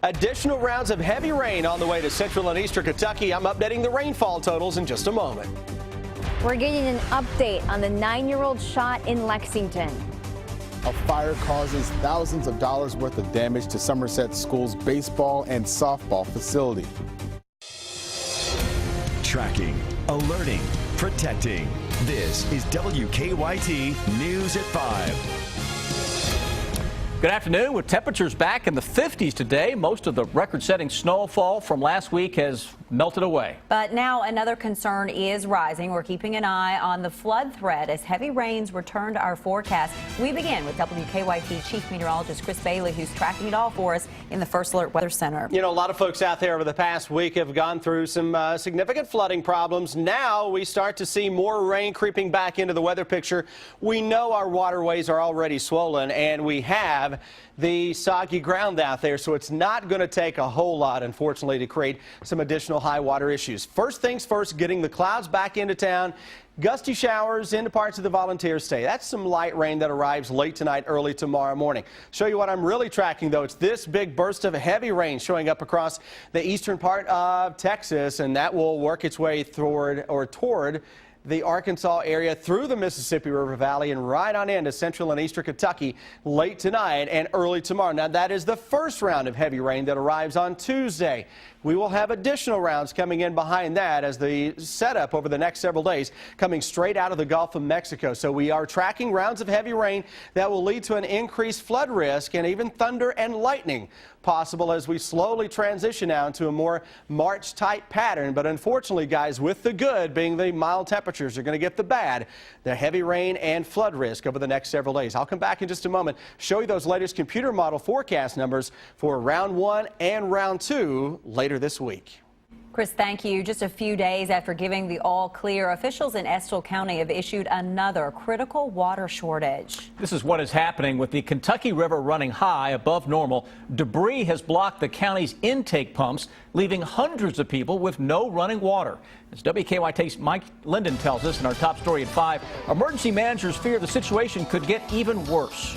Additional rounds of heavy rain on the way to central and eastern Kentucky. I'm updating the rainfall totals in just a moment. We're getting an update on the 9-year-old shot in Lexington. A fire causes thousands of dollars worth of damage to Somerset School's baseball and softball facility. Tracking, alerting, protecting. This is WKYT News at 5. Good afternoon. With temperatures back in the 50s today, most of the record-setting snowfall from last week has melted away. But now another concern is rising. We're keeping an eye on the flood threat as heavy rains return to our forecast. We begin with WKYT Chief Meteorologist Chris Bailey, who's tracking it all for us in the First Alert Weather Center. You know, a lot of folks out there over the past week have gone through some significant flooding problems. Now we start to see more rain creeping back into the weather picture. We know our waterways are already swollen, and we have the soggy ground out there, so it's not going to take a whole lot, unfortunately, to create some additional high water issues. First things first, getting the clouds back into town. Gusty showers into parts of the Volunteer State. That's some light rain that arrives late tonight, early tomorrow morning. Show you what I'm really tracking, though. It's this big burst of heavy rain showing up across the eastern part of Texas, and that will work its way toward the Arkansas area, through the Mississippi River Valley, and right on into central and eastern Kentucky late tonight and early tomorrow. Now, that is the first round of heavy rain that arrives on Tuesday. We will have additional rounds coming in behind that as the setup over the next several days coming straight out of the Gulf of Mexico. So we are tracking rounds of heavy rain that will lead to an increased flood risk and even thunder and lightning possible as we slowly transition now into a more March-type pattern. But unfortunately, guys, with the good being the mild temperatures, are going to get the bad, the heavy rain and flood risk over the next several days. I'll come back in just a moment, show you those latest computer model forecast numbers for round 1 and round 2 later this week. Chris, thank you. Just a few days after giving the all clear, officials in Estill County have issued another critical water shortage. This is what is happening with the Kentucky River running high above normal. Debris has blocked the county's intake pumps, leaving hundreds of people with no running water. As WKYT's Mike Linden tells us in our top story at 5, emergency managers fear the situation could get even worse.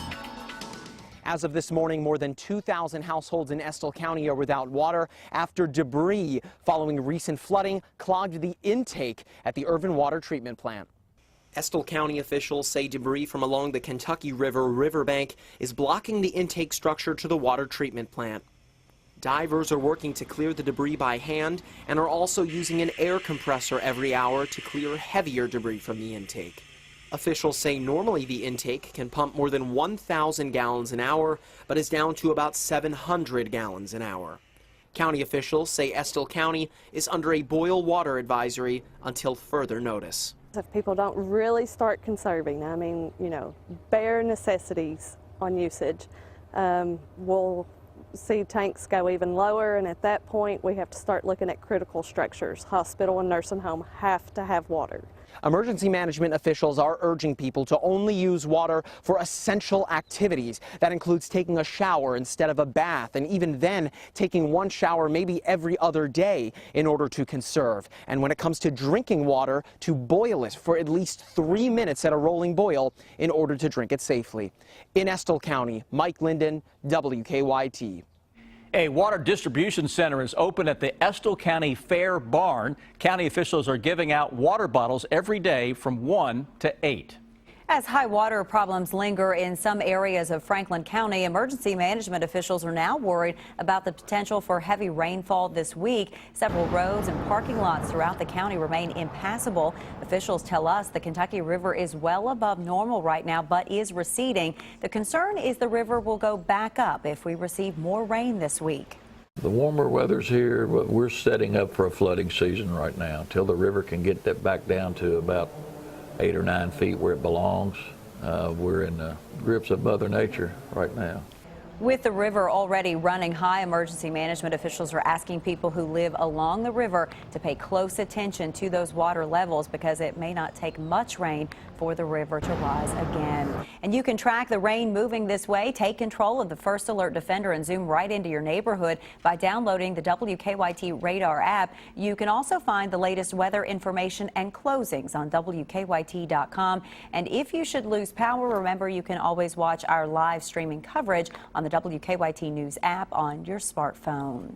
As of this morning, more than 2,000 households in Estill County are without water after debris following recent flooding clogged the intake at the Irvin Water Treatment Plant. Estill County officials say debris from along the Kentucky River riverbank is blocking the intake structure to the water treatment plant. Divers are working to clear the debris by hand and are also using an air compressor every hour to clear heavier debris from the intake. Officials say normally the intake can pump more than 1,000 gallons an hour, but is down to about 700 gallons an hour. County officials say Estill County is under a boil water advisory until further notice. If people don't really start conserving, I mean, you know, bare necessities on usage, we'll see tanks go even lower, and at that point we have to start looking at critical structures. Hospital and nursing home have to have water. Emergency management officials are urging people to only use water for essential activities. That includes taking a shower instead of a bath, and even then taking one shower maybe every other day in order to conserve. And when it comes to drinking water, to boil it for at least 3 minutes at a rolling boil in order to drink it safely. In Estill County, Mike Linden, WKYT. A water distribution center is open at the Estill County Fair Barn. County officials are giving out water bottles every day from 1 to 8. As high water problems linger in some areas of Franklin County, emergency management officials are now worried about the potential for heavy rainfall this week. Several roads and parking lots throughout the county remain impassable. Officials tell us the Kentucky River is well above normal right now, but is receding. The concern is the river will go back up if we receive more rain this week. The warmer weather's here, but we're setting up for a flooding season right now until the river can get that back down to about 8 or 9 feet where it belongs. We're in the grips of Mother Nature right now. With the river already running high, emergency management officials are asking people who live along the river to pay close attention to those water levels because it may not take much rain for the river to rise again. And you can track the rain moving this way. Take control of the First Alert Defender and zoom right into your neighborhood by downloading the WKYT Radar app. You can also find the latest weather information and closings on WKYT.com. And if you should lose power, remember you can always watch our live streaming coverage on the the WKYT News app on your smartphone.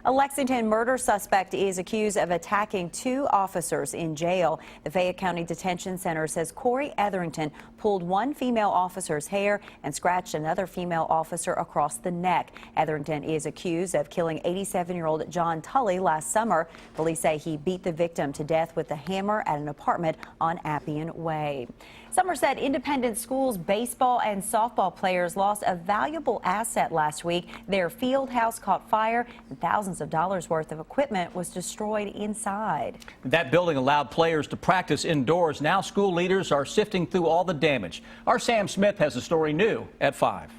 A Lexington murder suspect is accused of attacking 2 officers in jail. The Fayette County Detention Center says Corey Etherington pulled one female officer's hair and scratched another female officer across the neck. Etherington is accused of killing 87-year-old John Tully last summer. Police say he beat the victim to death with a hammer at an apartment on Appian Way. Somerset Independent Schools baseball and softball players lost a valuable asset last week. Their field house caught fire and thousands of dollars worth of equipment was destroyed inside. That building allowed players to practice indoors. Now school leaders are sifting through all the damage. Our Sam Smith has a story new at 5.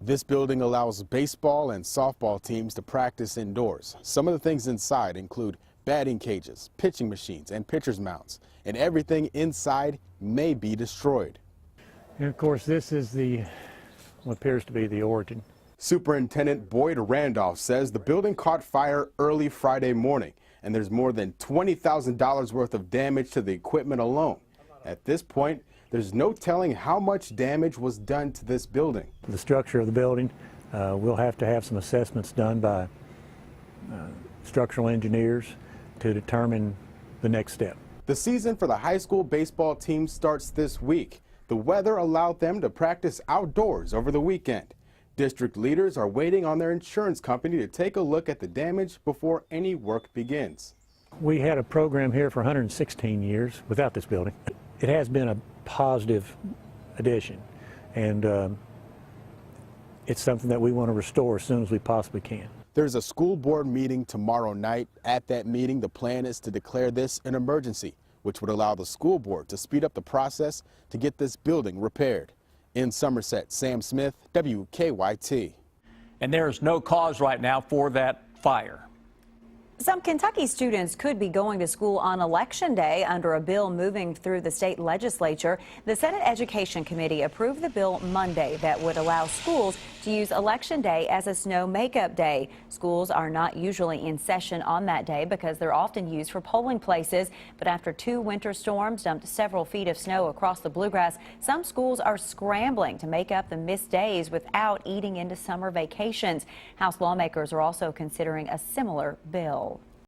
This building allows baseball and softball teams to practice indoors. Some of the things inside include batting cages, pitching machines, and pitcher's mounts. And everything inside may be destroyed. And of course, this is what appears to be the origin. Superintendent Boyd Randolph says the building caught fire early Friday morning, and there's more than $20,000 worth of damage to the equipment alone. At this point, there's no telling how much damage was done to this building. The structure of the building, we'll have to have some assessments done by structural engineers to determine the next step. The season for the high school baseball team starts this week. The weather allowed them to practice outdoors over the weekend. District leaders are waiting on their insurance company to take a look at the damage before any work begins. We had a program here for 116 years without this building. It has been a positive addition, and it's something that we want to restore as soon as we possibly can. There's a school board meeting tomorrow night. At that meeting, the plan is to declare this an emergency, which would allow the school board to speed up the process to get this building repaired. In Somerset, Sam Smith, WKYT. And there's no cause right now for that fire. Some Kentucky students could be going to school on Election Day under a bill moving through the state legislature. The Senate Education Committee approved the bill Monday that would allow schools to use Election Day as a snow makeup day. Schools are not usually in session on that day because they're often used for polling places. But after 2 winter storms dumped several feet of snow across the bluegrass, some schools are scrambling to make up the missed days without eating into summer vacations. House lawmakers are also considering a similar bill.